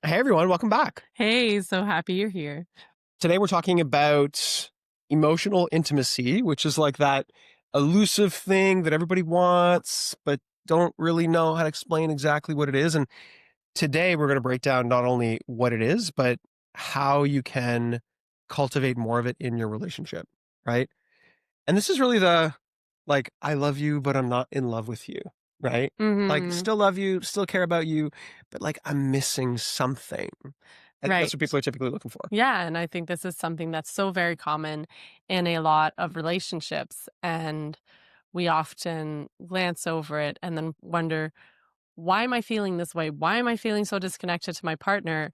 Hey everyone, welcome back. Hey, so happy you're here. Today we're talking about emotional intimacy, which is like that elusive thing that everybody wants, but don't really know how to explain exactly what it is. And today we're going to break down not only what it is, but how you can cultivate more of it in your relationship, right? And this is really I love you, but I'm not in love with you, right? Like, Mhm. still love you, still care about you, but like I'm missing something. I think that's what Right. people are typically looking for. Yeah, and I think this is something that's so very common in a lot of relationships, and we often glance over it and then wonder, why am I feeling this way? Why am I feeling so disconnected to my partner?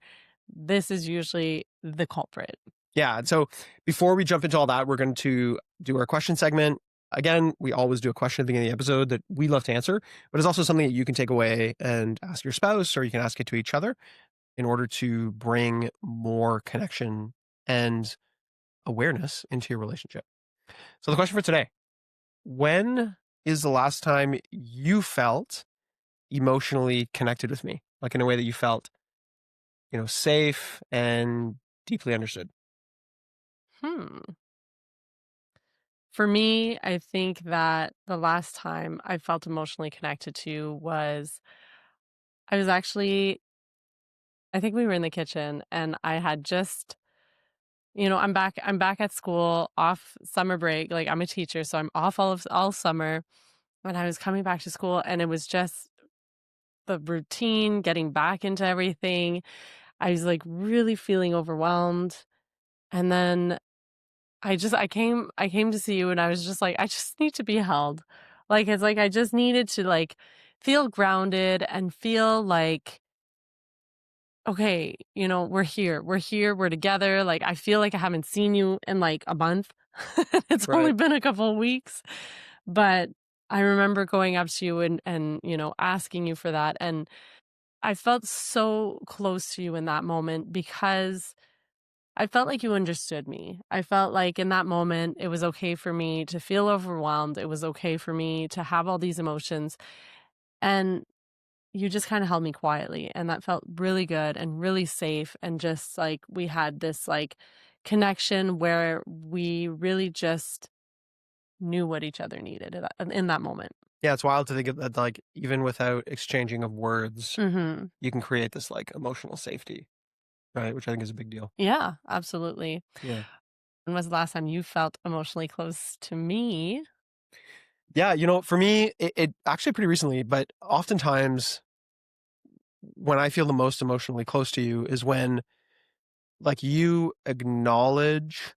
This is usually the culprit. Yeah. And so before we jump into all that, we're going to do our question segment. Again, we always do a question at the beginning of the episode that we love to answer, but it's also something that you can take away and ask your spouse, or you can ask it to each other in order to bring more connection and awareness into your relationship. So the question for today: when is the last time you felt emotionally connected with me? Like in a way that you felt, safe and deeply understood? Hmm. For me, I think that the last time I felt emotionally connected to was I was actually I think we were in the kitchen and I had just I'm back at school off summer break. Like I'm a teacher, so I'm off all summer. And I was coming back to school and it was just the routine, getting back into everything. I was like really feeling overwhelmed. And then I came to see you and I was just like, I just need to be held. Like it's like I just needed to like feel grounded and feel like okay, we're here. We're here. We're together. Like, I feel like I haven't seen you in like a month. It's only Right. been a couple of weeks. But I remember going up to you and asking you for that. And I felt so close to you in that moment because I felt like you understood me. I felt like in that moment, it was okay for me to feel overwhelmed. It was okay for me to have all these emotions. And you just kinda held me quietly, and that felt really good and really safe, and just, like, we had this, like, connection where we really just knew what each other needed in that moment. Yeah, it's wild to think of that, like, even without exchanging of words, Mhm. you can create this, like, emotional safety, right? Which I think is a big deal. Yeah, absolutely. Yeah. When was the last time you felt emotionally close to me? Yeah, for me, it actually pretty recently, but oftentimes when I feel the most emotionally close to you is when, like, you acknowledge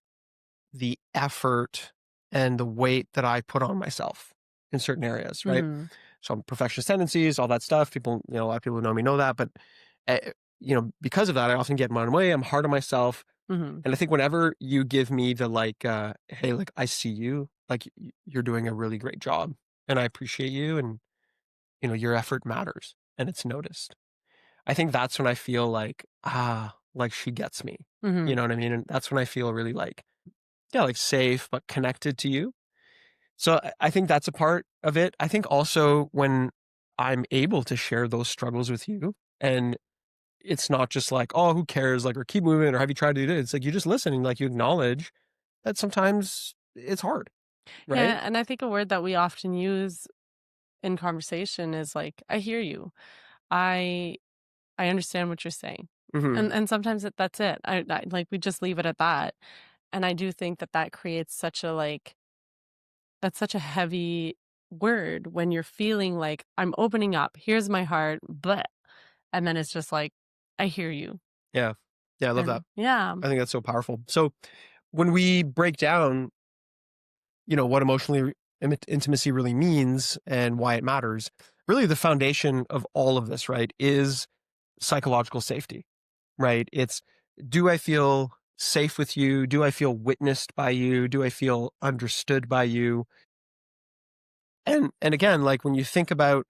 the effort and the weight that I put on myself in certain areas, right? Mhm. So perfectionist tendencies, all that stuff. People, a lot of people who know me know that, but because of that, I often get in my own way. I'm hard on myself. Mhm. And I think whenever you give me the hey, like I see you, like you're doing a really great job and I appreciate you and your effort matters and it's noticed. I think that's when I feel like she gets me. You Mhm. know what I mean? And that's when I feel really yeah, like safe but connected to you. So I think that's a part of it. I think also when I'm able to share those struggles with you and it's not just like, oh, who cares? Like, or keep moving, or have you tried to do this? It's like you just listen and like you acknowledge that sometimes it's hard, right? Yeah, and I think a word that we often use in conversation is like, "I hear you. I I understand what you're saying." Hmm. And sometimes that's it. Like, we just leave it at that. And I do think that that creates such a, like that's such a heavy word when you're feeling like, "I'm opening up. Here's my heart, but," and then it's just like, "I hear you." Yeah. Yeah. I love that. And yeah. I think that's so powerful. So when we break down, what emotionally intimacy really means and why it matters, really the foundation of all of this, right, is psychological safety, right? It's, do I feel safe with you? Do I feel witnessed by you? Do I feel understood by you? And again, like when you think about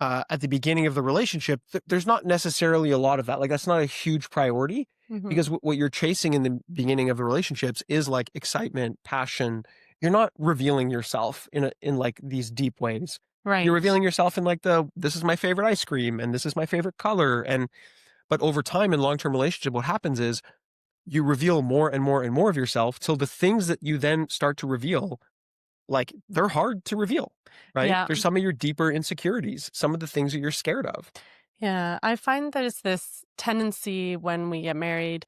at the beginning of the relationship, there's not necessarily a lot of that. Like that's not a huge priority Mhm. because what you're chasing in the beginning of the relationships is like excitement, passion. You're not revealing yourself in like these deep ways. You're Right. revealing yourself in like this is my favorite ice cream and this is my favorite color. And But over time in long-term relationship, what happens is you reveal more and more and more of yourself till the things that you then start to reveal, like, they're hard to reveal, right? Yeah. There's some of your deeper insecurities, some of the things that you're scared of. Yeah. I find there's this tendency when we get married,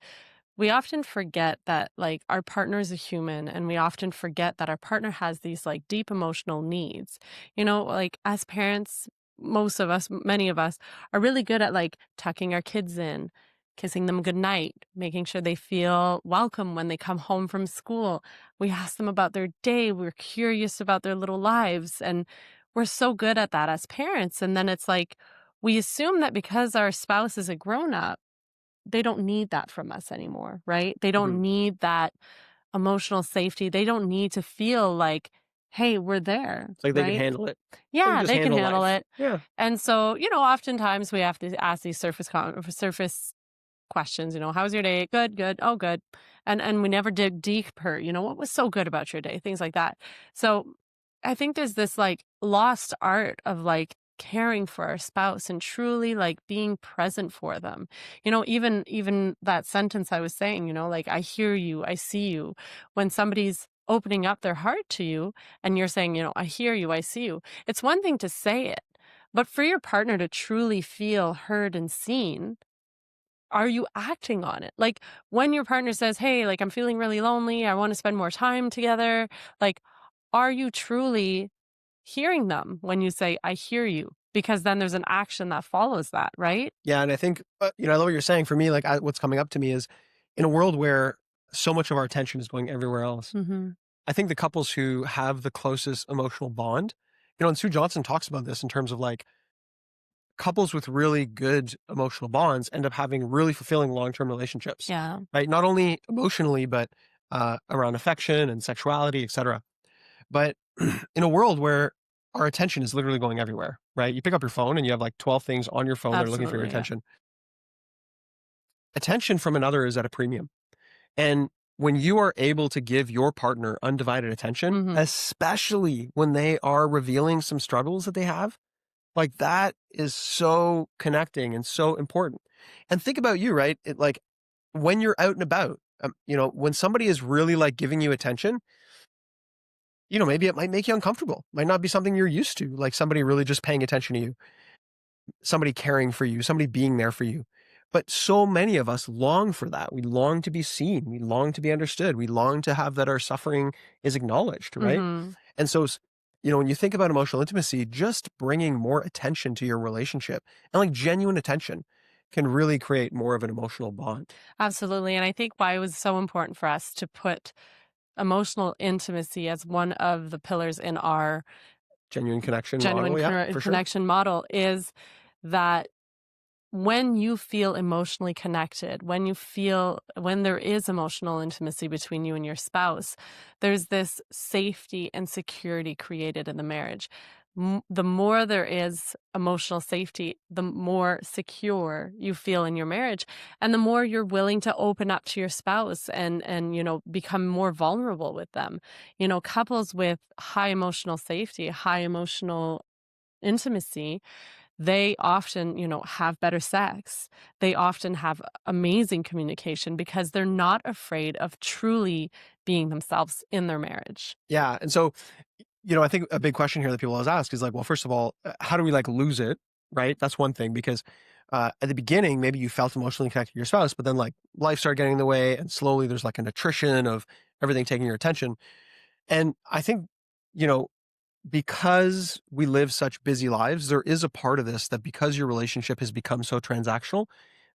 we often forget that like our partner is a human, and we often forget that our partner has these like deep emotional needs. Like as parents, most of us, many of us are really good at like tucking our kids in, kissing them goodnight, making sure they feel welcome when they come home from school. We ask them about their day. We're curious about their little lives. And we're so good at that as parents. And then it's like we assume that because our spouse is a grown up, they don't need that from us anymore, right? They don't Mhm. need that emotional safety. They don't need to feel like, hey, we're there, It's like they can right? handle it. They can Yeah, just they can handle handle life. it. Yeah. And so, oftentimes we have to ask these surface questions, how's your day? Good, good. Oh, good. And we never dig deeper, what was so good about your day? Things like that. So I think there's this like lost art of like caring for our spouse and truly like being present for them. Even that sentence I was saying, like I hear you, I see you. When somebody's opening up their heart to you and you're saying, I hear you, I see you. It's one thing to say it, but for your partner to truly feel heard and seen, are you acting on it? Like, when your partner says, "Hey, like, I'm feeling really lonely. I wanna spend more time together." Like, are you truly hearing them when you say, "I hear you"? Because then there's an action that follows that, right? Yeah, and I think, I love what you're saying. For me, like, what's coming up to me is in a world where so much of our attention is going everywhere else, Mhm. I think the couples who have the closest emotional bond, and Sue Johnson talks about this in terms of like couples with really good emotional bonds end up having really fulfilling long-term relationships, Yeah. right? Not only emotionally, but around affection and sexuality, etc. But in a world where our attention is literally going everywhere, right? You pick up your phone and you have like 12 things on your phone that are looking for your Absolutely, yeah. attention. Attention from another is at a premium. And when you are able to give your partner undivided attention, Mhm. especially when they are revealing some struggles that they have, like that is so connecting and so important. And think about you, right? Like when you're out and about, when somebody is really like giving you attention, maybe it might make you uncomfortable. Might not be something you're used to, like somebody really just paying attention to you, somebody caring for you, somebody being there for you. But so many of us long for that. We long to be seen. We long to be understood. We long to have that our suffering is acknowledged, right? Mhm. And so, when you think about emotional intimacy, just bringing more attention to your relationship and like genuine attention can really create more of an emotional bond. Absolutely, and I think why it was so important for us to put emotional intimacy as one of the pillars in our Genuine connection genuine model. Yeah, for sure. connection model is that when you feel emotionally connected, when there is emotional intimacy between you and your spouse, there's this safety and security created in the marriage. The more there is emotional safety, the more secure you feel in your marriage, and the more you're willing to open up to your spouse and become more vulnerable with them. Couples with high emotional safety, high emotional intimacy, they often, have better sex. They often have amazing communication because they're not afraid of truly being themselves in their marriage. Yeah. And so, I think a big question here that people always ask is like, well, first of all, how do we like lose it? Right. That's one thing because at the beginning, maybe you felt emotionally connected to your spouse, but then like life started getting in the way and slowly there's like an attrition of everything taking your attention. And I think, you know, because we live such busy lives, there is a part of this that because your relationship has become so transactional,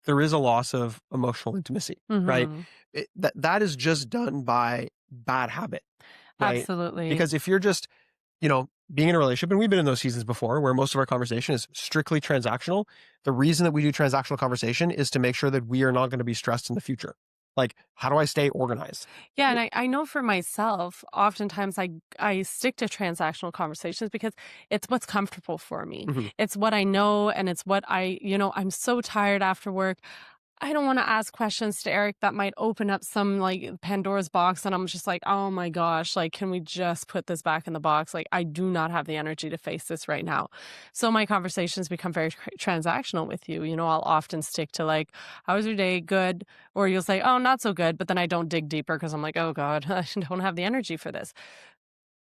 there is a loss of emotional intimacy, right? Mhm. That is just done by bad habit, right? Absolutely. Because if you're just, being in a relationship, and we've been in those seasons before where most of our conversation is strictly transactional. The reason that we do transactional conversation is to make sure that we are not going to be stressed in the future. Like, how do I stay organized? Yeah, and I know for myself, oftentimes I stick to transactional conversations because it's what's comfortable for me. Mhm. It's what I know, and it's what I'm so tired after work. I don't wanna ask questions to Eric that might open up some, like, Pandora's box, and I'm just like, "Oh my gosh, like, can we just put this back in the box?" Like, I do not have the energy to face this right now. So my conversations become very transactional with you, I'll often stick to, like, "How was your day? Good." Or you'll say, "Oh, not so good," but then I don't dig deeper because 'cause I'm like, "Oh god, I don't have the energy for this."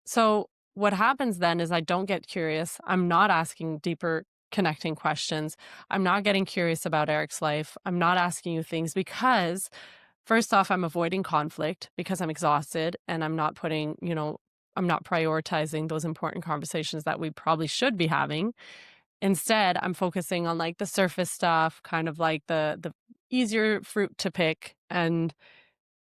So what happens then is I don't get curious. I'm not asking deeper connecting questions. I'm not getting curious about Eric's life. I'm not asking you things because first off, I'm avoiding conflict because I'm exhausted and I'm not prioritizing those important conversations that we probably should be having. Instead, I'm focusing on like the surface stuff, kind of like the easier fruit to pick. And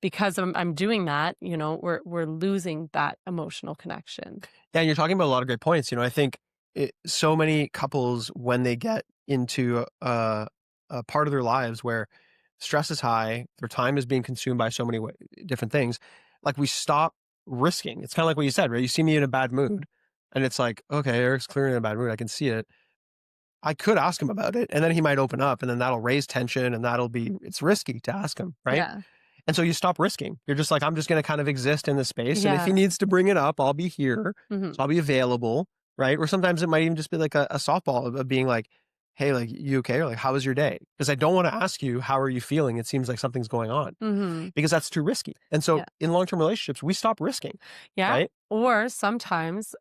because I'm doing that, we're losing that emotional connection. Yeah, you're talking about a lot of great points. I think so many couples, when they get into a part of their lives where stress is high, their time is being consumed by so many different things, like we stop risking. It's kind of like what you said, right? You see me in a bad mood, and it's like, okay, Eric's clearly in a bad mood. I can see it. I could ask him about it, and then he might open up, and then that'll raise tension, and it's risky to ask him, right? Yeah. And so you stop risking. You're just like, I'm just going to kind of exist in the space. And if he Yeah. needs to bring it up, I'll be here. Mhm. So I'll be available. Right. Or sometimes it might even just be like a softball of being like, hey, like, you okay? Or like, how was your day? Because I don't want to ask you, how are you feeling? It seems like something's going on Mhm. because that's too risky. And so Yeah. in long term relationships, we stop risking. Yeah. Right. Or sometimes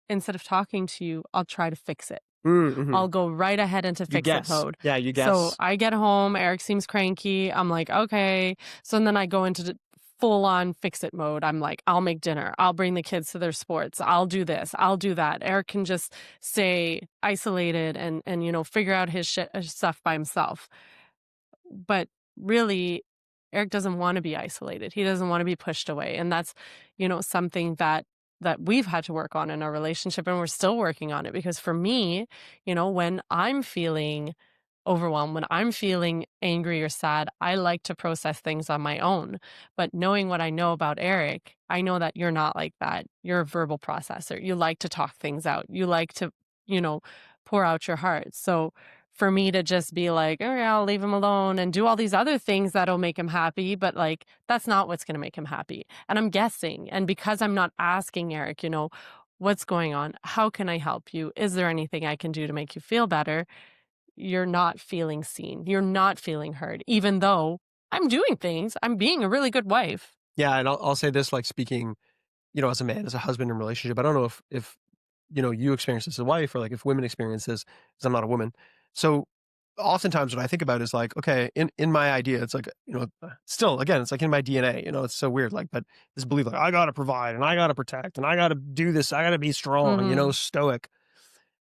instead of talking to you, I'll try to fix it. Mm-hmm. I'll go right ahead into You fix it guess. mode. Yeah. You So guess. I get home, Eric seems cranky. I'm like, okay. So then I go into full on fix it mode. I'm like, I'll make dinner. I'll bring the kids to their sports. I'll do this. I'll do that. Eric can just stay isolated and figure out his stuff by himself. But really, Eric doesn't want to be isolated. He doesn't want to be pushed away. And that's, something that we've had to work on in our relationship and we're still working on it because for me, when I'm feeling overwhelmed, when I'm feeling angry or sad, I like to process things on my own. But knowing what I know about Eric, I know that you're not like that. You're a verbal processor. You like to talk things out. You like to, you know, pour out your heart. So for me to just be like, oh, yeah, I'll leave him alone and do all these other things that'll make him happy, but like that's not what's going to make him happy. And I'm guessing. And because I'm not asking Eric, what's going on? How can I help you? Is there anything I can do to make you feel better? You're not feeling seen. You're not feeling heard, even though I'm doing things. I'm being a really good wife. Yeah. And I'll say this, like speaking, as a man, as a husband in a relationship, I don't know if you experience this as a wife or like if women experience this, because I'm not a woman. So oftentimes what I think about is like, okay, in my idea, it's like, still again, it's like in my DNA, it's so weird. Like, but this belief, like, I gotta provide and I gotta protect and I gotta do this, I gotta be strong, Mhm. stoic.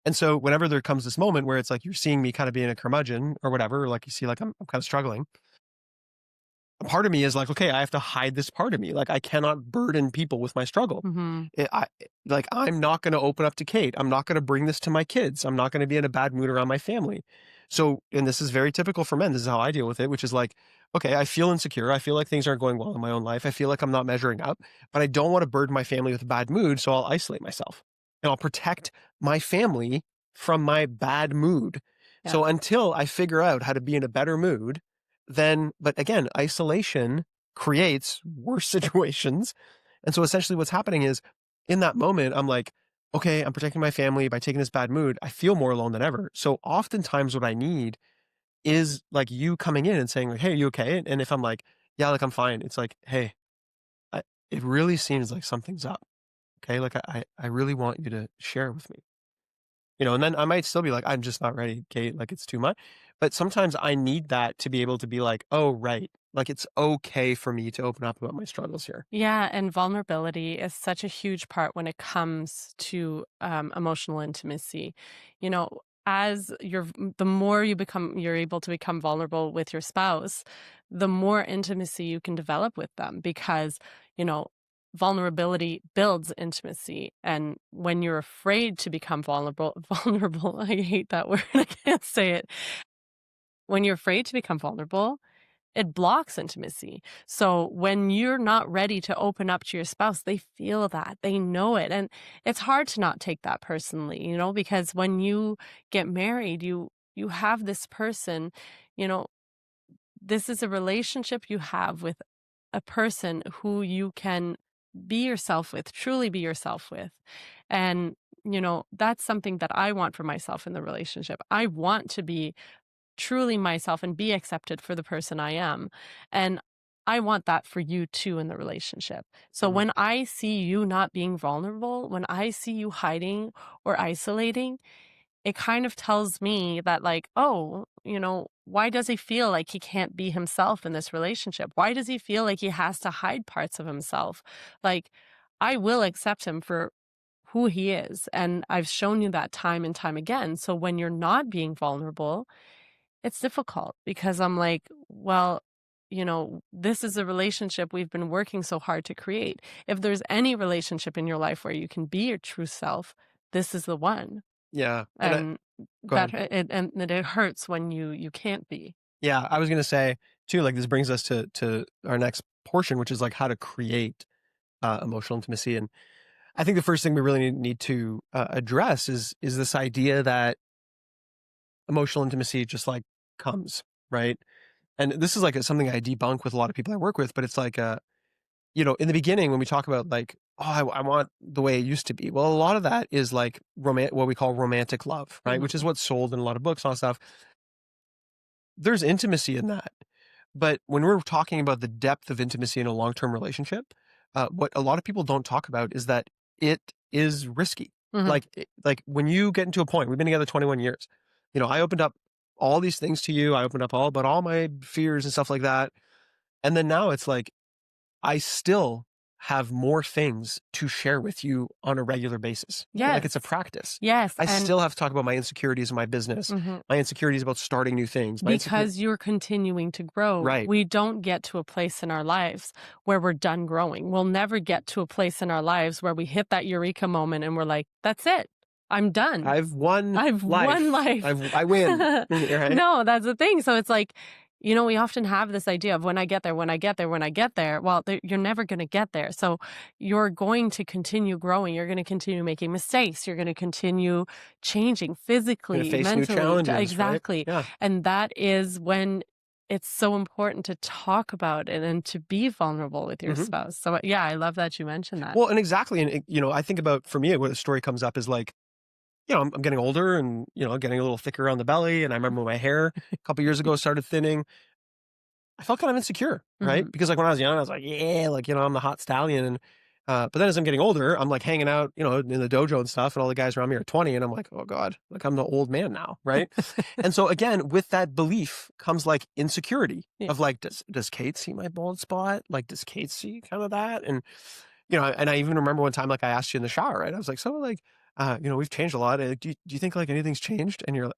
And so whenever there comes this moment where it's like you're seeing me kind of being a curmudgeon or whatever, like you see like I'm kind of struggling, a part of me is like, okay, I have to hide this part of me. Like I cannot burden people with my struggle. Mhm. I'm not going to open up to Kate. I'm not going to bring this to my kids. I'm not going to be in a bad mood around my family. So, and this is very typical for men. This is how I deal with it, which is like, okay, I feel insecure. I feel like things aren't going well in my own life. I feel like I'm not measuring up, but I don't want to burden my family with a bad mood. So I'll isolate myself and I'll protect my family from my bad mood. Yeah. So until I figure out how to be in a better mood, then, but again, isolation creates worse situations. And so essentially what's happening is in that moment, I'm like, okay, I'm protecting my family by taking this bad mood. I feel more alone than ever. So oftentimes what I need is like you coming in and saying like, hey, are you okay? And if I'm like, yeah, like I'm fine. It's like, hey, I, it really seems like something's up. Okay. Like I really want you to share with me. And then I might still be like, I'm just not ready, Kate. Like it's too much. But sometimes I need that to be able to be like, oh, right. Like it's okay for me to open up about my struggles here. Yeah, and vulnerability is such a huge part when it comes to emotional intimacy. As the more you're able to become vulnerable with your spouse, the more intimacy you can develop with them because, you know, vulnerability builds intimacy. And when you're afraid to become vulnerable, I hate that word, I can't say it. When you're afraid to become vulnerable, it blocks intimacy. So when you're not ready to open up to your spouse, they feel that, they know it. And it's hard to not take that personally, because when you get married, you have this person, you know, this is a relationship you have with a person who you can be yourself with, truly be yourself with. And, that's something that I want for myself in the relationship. I want to be truly myself and be accepted for the person I am. And I want that for you too in the relationship. So Mhm. when I see you not being vulnerable, when I see you hiding or isolating, it kind of tells me that, like, oh, why does he feel like he can't be himself in this relationship? Why does he feel like he has to hide parts of himself? Like, I will accept him for who he is. And I've shown you that time and time again. So when you're not being vulnerable, it's difficult because I'm like, well, this is a relationship we've been working so hard to create. If there's any relationship in your life where you can be your true self, this is the one. Yeah. And Go ahead. that it hurts when you can't be. Yeah. I was going to say too, like this brings us to our next portion, which is like how to create emotional intimacy. And I think the first thing we really need to address is this idea that emotional intimacy just like comes, right? And this is like something I debunk with a lot of people I work with, but it's like, in the beginning when we talk about like, oh, I want the way it used to be. Well, a lot of that is like what we call romantic love, right? Which is Mhm. what's sold in a lot of books and all that stuff. There's intimacy in that. But when we're talking about the depth of intimacy in a long-term relationship, what a lot of people don't talk about is that it is risky. Mhm. Like when you get into a point, we've been together 21 years. I opened up all these things to you. I opened up all about all my fears and stuff like that. And then now it's like I still have more things to share with you on a regular basis. Like it's a Yes. practice. Yes, I and still have to talk about my insecurities in my business, mhm. my insecurities about starting new things, my insecurity. Because you're continuing to grow. Right. We don't get to a place in our lives where we're done growing. We'll never get to a place in our lives where we hit that eureka moment and we're like, that's it. I'm done. I've won I've won life. life. I win. Right? No, that's the thing. So it's like, we often have this idea of when I get there, when I get there, when I get there. Well, you're never going to get there. So you're going to continue growing. You're going to continue making mistakes. You're going to continue changing Gonna physically, face new mentally. challenges, right? Exactly. Yeah. And that is when it's so important to talk about it and to be vulnerable with your Mhm. spouse. So yeah, I love that you mentioned that. Well, and exactly, and I think about for me, what a story comes up is like, I'm getting older and getting a little thicker around the belly, and I remember my hair a couple years ago started thinning. I felt kind of insecure, right? Mhm. Because like when I was young, I was like, yeah, like I'm the hot stallion, and but then as I'm getting older, I'm like hanging out, in the dojo and stuff, and all the guys around me are 20, and I'm like, oh god, like I'm the old man now, right? And so again, with that belief comes like insecurity Yeah. of like, does Kate see my bald spot? Like, does Kate see kind of that? And and I even remember one time, like I asked you in the shower, right? I was like, so like, we've changed a lot. Do you think like anything's changed? And your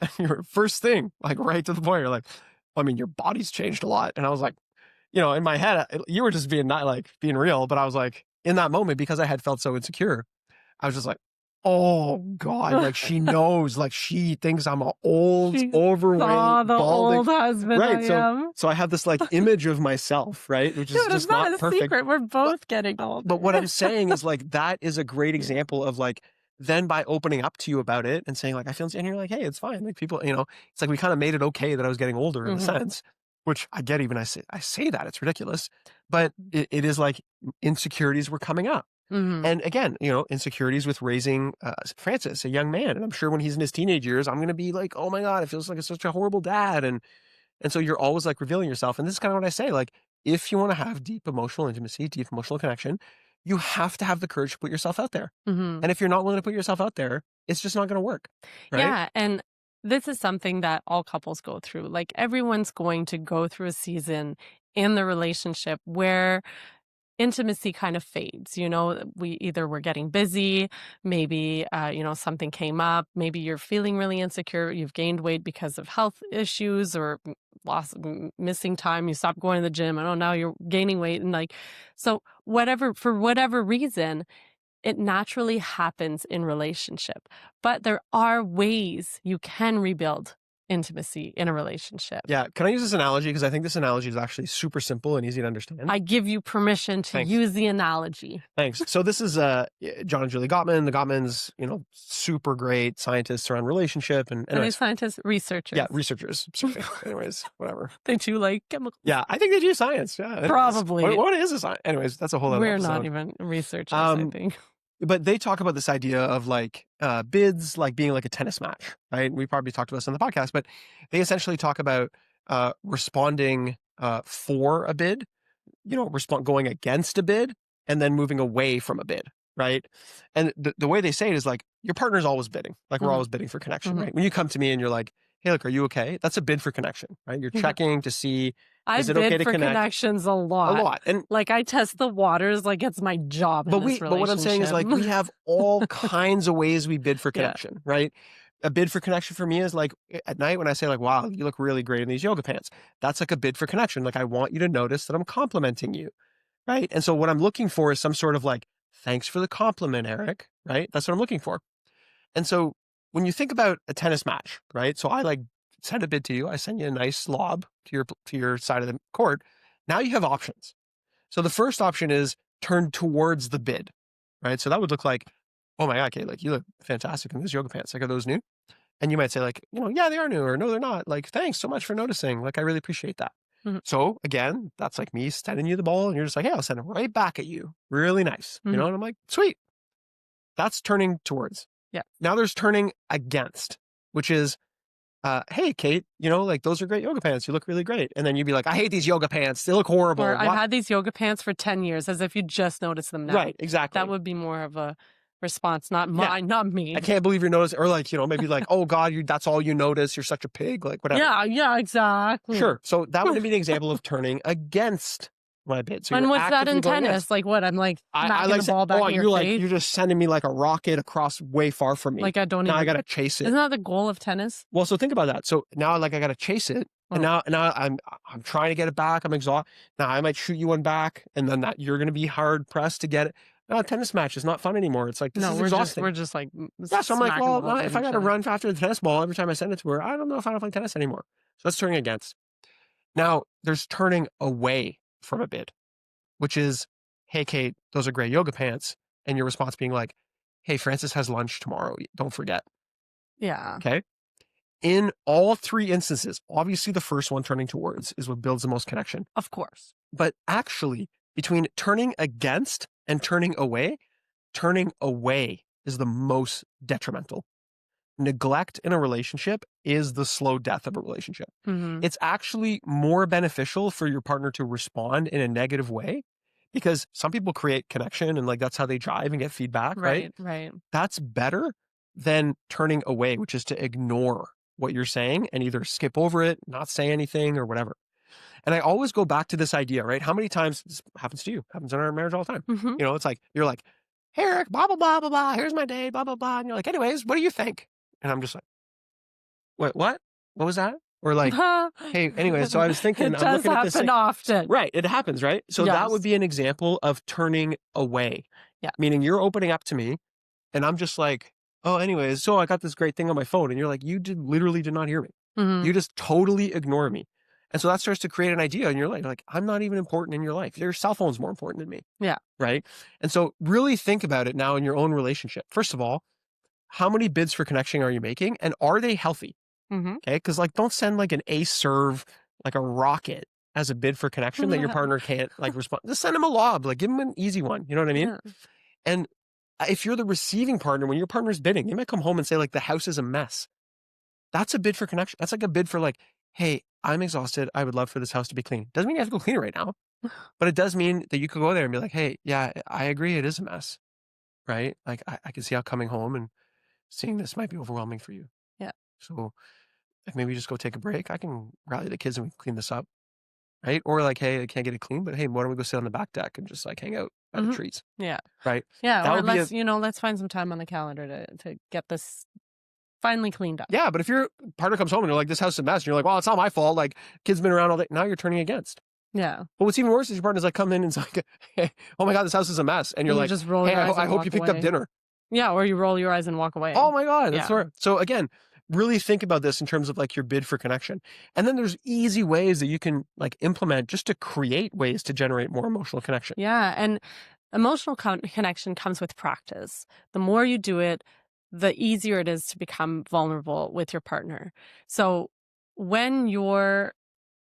first thing, like right to the point, you're like, well, I mean, your body's changed a lot. And I was like, in my head, you were just being not like being real, but I was like, in that moment, because I had felt so insecure, I was just like, oh God, like she knows, like she thinks I'm a old, She overweight, saw the balding. old husband I Right. So, am. so I have this like image of myself, right? Which is Dude, it's just not not a perfect. secret. We're But both getting but what older. I'm saying is like that is a great Yeah. example of like then by opening up to you about it and saying like I feel and you're like, hey, it's fine. Like people, it's like we kind of made it okay that I was getting older in a Mhm. sense, which I get even I say that it's ridiculous, but it is like insecurities were coming up. Mhm. And again, insecurities with raising Francis, a young man. And I'm sure when he's in his teenage years, I'm going to be like, oh my God, it feels like it's such a horrible dad. And so you're always like revealing yourself. And this is kind of what I say. Like, if you want to have deep emotional intimacy, deep emotional connection, you have to have the courage to put yourself out there. Mhm. And if you're not willing to put yourself out there, it's just not going to work. Right. Yeah, and this is something that all couples go through. Like, everyone's going to go through a season in the relationship where intimacy kind of fades. We're getting busy, maybe something came up, maybe you're feeling really insecure, you've gained weight because of health issues or missing time, you stopped going to the gym, I don't know, now you're gaining weight, and like, so for whatever reason, it naturally happens in relationship. But there are ways you can rebuild intimacy in a relationship. Yeah. Can I use this analogy? Because I think this analogy is actually super simple and easy to understand. I give you permission to Thanks. use the analogy. Thanks. So this is John and Julie Gottman. The Gottmans, super great scientists around relationship and Are they anyways. scientists? Researchers? Yeah, researchers. Sorry. Anyways, whatever. They do like chemicals. Yeah, I think they do science. Yeah, anyways. Probably. What is a science? Anyways, that's a whole other We're episode. not even researchers, I think. But they talk about this idea of like bids, like being like a tennis match, right? We probably talked about this on the podcast, but they essentially talk about responding for a bid, going against a bid, and then moving away from a bid, right? And the way they say it is like your partner's always bidding, like we're always bidding for connection, right? When you come to me and you're like, hey, look, are you okay? That's a bid for connection, right? You're checking to see, I is it bid okay to for connect? Connections a lot. A lot. And like I test the waters like it's my job in this but what I'm saying is like we have all kinds of ways we bid for connection, right? A bid for connection for me is like at night when I say like, wow, you look really great in these yoga pants. That's like a bid for connection. Like I want you to notice that I'm complimenting you, right? And so what I'm looking for is some sort of like, thanks for the compliment, Eric, right? That's what I'm looking for. And so when you think about a tennis match, right? So I like send a bid to you. I send you a nice lob to your side of the court. Now you have options. So the first option is turn towards the bid, right? So that would look like, oh my God, Kate, like you look fantastic in those yoga pants. Like, are those new? And you might say like, yeah, they are new, or no, they're not. Like, thanks so much for noticing. Like, I really appreciate that. So again, that's like me sending you the ball and you're just like, hey, I'll send it right back at you. Really nice. And I'm like, sweet. That's turning towards. Yeah. Now there's turning against, which is, hey, Kate, like those are great yoga pants. You look really great. And then you'd be like, I hate these yoga pants. They look horrible. Or I've had these yoga pants for 10 years, as if you just noticed them now. Right, exactly. That would be more of a response, not mine, not me. I can't believe you're noticing. Or like, maybe like, oh God, that's all you notice. You're such a pig. Like whatever. Yeah, exactly. Sure. So that would be an example of turning against my bid. So and what's that in tennis? Like what? I'm like smacking the ball back in your face? You're just sending me like a rocket across way far from me. Like I don't now even... I got to chase it. Isn't that the goal of tennis? Well, so think about that. So now like I got to chase it. And now I'm trying to get it back. I'm exhausted. Now I might shoot you one back and then you're going to be hard pressed to get it. No, a tennis match is not fun anymore. It's like, this is exhausting. We're just like, yeah. So I'm like, well, if I got to run after the tennis ball every time I send it to her, I don't know if I want to play tennis anymore. So that's turning against. Now there's turning away from a bid, which is, hey, Kate, those are great yoga pants. And your response being like, hey, Francis has lunch tomorrow. Don't forget. Yeah. Okay. In all three instances, obviously the first one, turning towards, is what builds the most connection. Of course. But actually, between turning against and turning away is the most detrimental. Neglect in a relationship is the slow death of a relationship. It's actually more beneficial for your partner to respond in a negative way, because some people create connection and like that's how they drive and get feedback, right? Right. That's better than turning away, which is to ignore what you're saying and either skip over it, not say anything or whatever. And I always go back to this idea, right? How many times this happens to you? Happens in our marriage all the time. It's like, you're like, hey, Eric, blah, blah, blah, blah, blah. Here's my day, blah, blah, blah. And you're like, anyways, what do you think? And I'm just like, wait, what? What was that? Or like, hey, anyways, so I was thinking. It does happen often. Right. It happens, right? So that would be an example of turning away. Yeah. Meaning you're opening up to me and I'm just like, oh, anyways, so I got this great thing on my phone. And you're like, you literally did not hear me. You just totally ignore me. And so that starts to create an idea in your life. Like, I'm not even important in your life. Your cell phone's more important than me. Yeah. Right. And so really think about it now in your own relationship. First of all, how many bids for connection are you making? And are they healthy? Okay. Because like, don't send like an ace serve, like a rocket as a bid for connection that your partner can't like respond. Just send him a lob, like give him an easy one. You know what I mean? Yeah. And if you're the receiving partner, when your partner's bidding, they might come home and say like, the house is a mess. That's a bid for connection. That's like a bid for like, hey, I'm exhausted. I would love for this house to be clean. Doesn't mean you have to go clean it right now, but it does mean that you could go there and be like, hey, yeah, I agree. It is a mess, right? Like I can see how coming home and seeing this might be overwhelming for you. Yeah. So if maybe just go take a break, I can rally the kids and we can clean this up, right? Or like, hey, I can't get it clean, but hey, why don't we go sit on the back deck and just like hang out by the trees? Yeah. Right. Yeah. That or let's find some time on the calendar to get this finally cleaned up. Yeah, but if your partner comes home and you're like, this house is a mess, and you're like, well, it's not my fault. Like, kids been around all day. Now you're turning against. Yeah. But what's even worse is your partner's like, come in and it's like, hey, oh my God, this house is a mess. And you're like, just roll hey, your eyes I hope you picked up dinner. Yeah, or you roll your eyes and walk away. Oh my God, that's right. So again, really think about this in terms of like your bid for connection. And then there's easy ways that you can like implement just to create ways to generate more emotional connection. Yeah. And emotional connection comes with practice. The more you do it, the easier it is to become vulnerable with your partner. So when you're,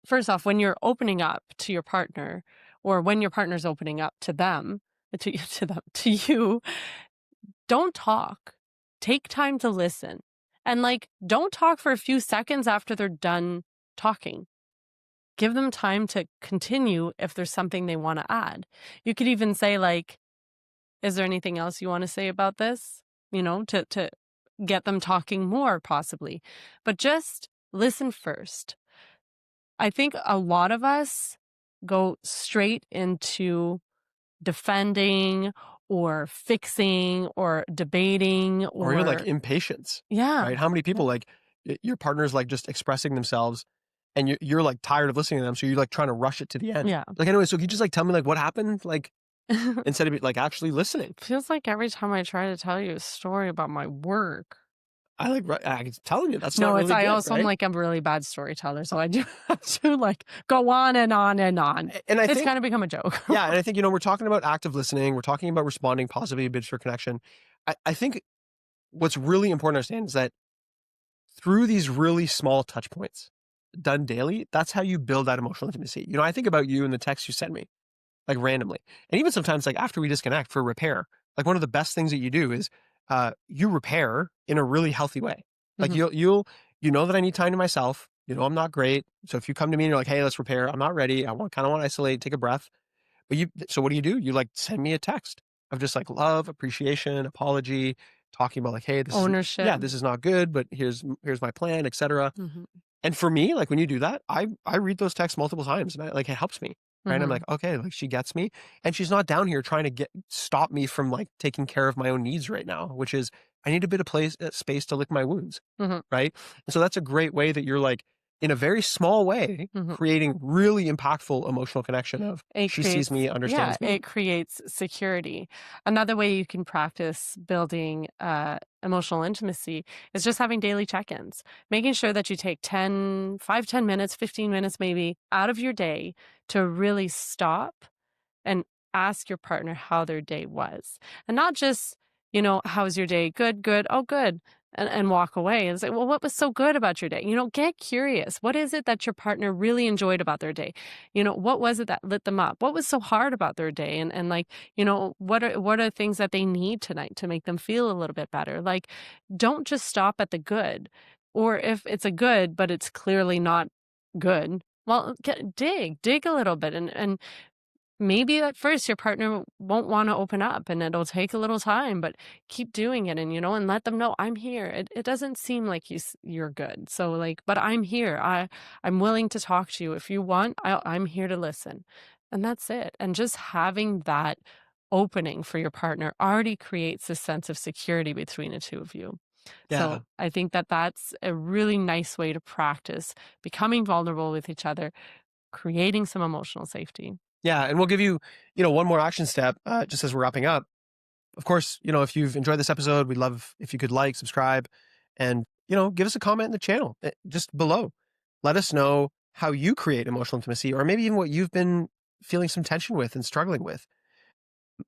first off, when you're opening up to your partner, or when your partner's opening up to them, to you, don't talk. Take time to listen. And like, don't talk for a few seconds after they're done talking. Give them time to continue if there's something they want to add. You could even say, like, is there anything else you want to say about this? To get them talking more, possibly. But just listen first. I think a lot of us go straight into defending or fixing or debating Or you're like or impatience, yeah. right? How many Yeah. people like your partner's like just expressing themselves and you're like tired of listening to them. So you're like trying to rush it to the end. Yeah. Like, anyway, so can you just like tell me like what happened? Like, instead of like actually listening. Feels like every time I try to tell you a story about my work. I'm telling you, that's not No, it's really I good, also am right? like a really bad storyteller, so I do have to like go on and on and on. And I It's think, kind of become a joke. yeah, and I think, we're talking about active listening. We're talking about responding positively to bids for connection. I think what's really important to understand is that through these really small touch points done daily, that's how you build that emotional intimacy. I think about you and the text you send me, like randomly. And even sometimes, like after we disconnect for repair, like one of the best things that you do is you repair in a really healthy way. Like Mhm. you know that I need time to myself. I'm not great. So if you come to me and you're like, hey, let's repair, I'm not ready. I kind of want to isolate, take a breath. So what do? You like send me a text of just like love, appreciation, apology, talking about like, hey, Ownership. this is not good, but here's my plan, etc. Mhm. And for me, like when you do that, I read those texts multiple times and like it helps me. Right. I'm like, Mhm. okay, like she gets me. And she's not down here trying to stop me from like taking care of my own needs right now, which is I need a bit of space to lick my wounds. Mhm. Right. And so that's a great way that you're like, in a very small way, Mhm. creating really impactful emotional connection of It she sees creates me, yeah, understands me. it creates security. Another way you can practice building emotional intimacy is just having daily check-ins. Making sure that you take 10 minutes, 15 minutes maybe out of your day to really stop and ask your partner how their day was. And not just, how's your day? Good, good. Oh, good. And walk away and say, well, what was so good about your day? Get curious. What is it that your partner really enjoyed about their day? What was it that lit them up? What was so hard about their day? And like, what are things that they need tonight to make them feel a little bit better? Like, don't just stop at the good. Or if it's a good, but it's clearly not good, well, dig a little bit and maybe at first your partner won't want to open up and it'll take a little time, but keep doing it and let them know I'm here. It doesn't seem like you're good. So like, but I'm here. I'm willing to talk to you. If you want, I'm here to listen. And that's it. And just having that opening for your partner already creates a sense of security between the two of you. Yeah. So I think that that's a really nice way to practice becoming vulnerable with each other, creating some emotional safety. Yeah. And we'll give you, one more action step just as we're wrapping up. Of course, if you've enjoyed this episode, we'd love if you could like, subscribe, and, give us a comment in the channel just below. Let us know how you create emotional intimacy or maybe even what you've been feeling some tension with and struggling with.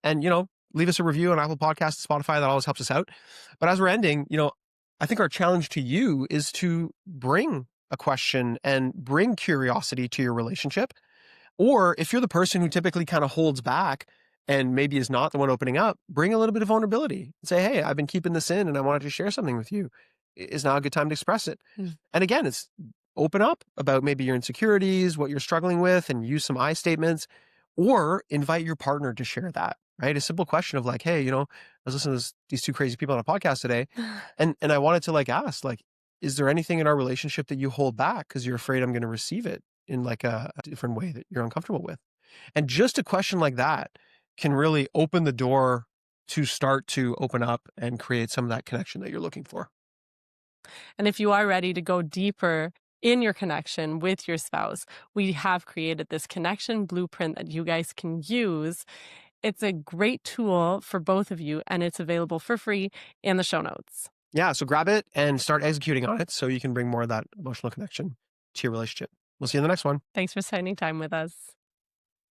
And, leave us a review on Apple Podcasts, Spotify. That always helps us out. But as we're ending, I think our challenge to you is to bring a question and bring curiosity to your relationship. Or if you're the person who typically kind of holds back and maybe is not the one opening up, bring a little bit of vulnerability. Say, hey, I've been keeping this in and I wanted to share something with you. Is now a good time to express it? Mm. And again, it's open up about maybe your insecurities, what you're struggling with, and use some I statements, or invite your partner to share that, right? A simple question of like, hey, I was listening to these two crazy people on a podcast today. And I wanted to like ask, like, is there anything in our relationship that you hold back because you're afraid I'm going to receive it in like a different way that you're uncomfortable with? And just a question like that can really open the door to start to open up and create some of that connection that you're looking for. And if you are ready to go deeper in your connection with your spouse, we have created this connection blueprint that you guys can use. It's a great tool for both of you, and it's available for free in the show notes. Yeah, so grab it and start executing on it so you can bring more of that emotional connection to your relationship. We'll see you in the next one. Thanks for spending time with us.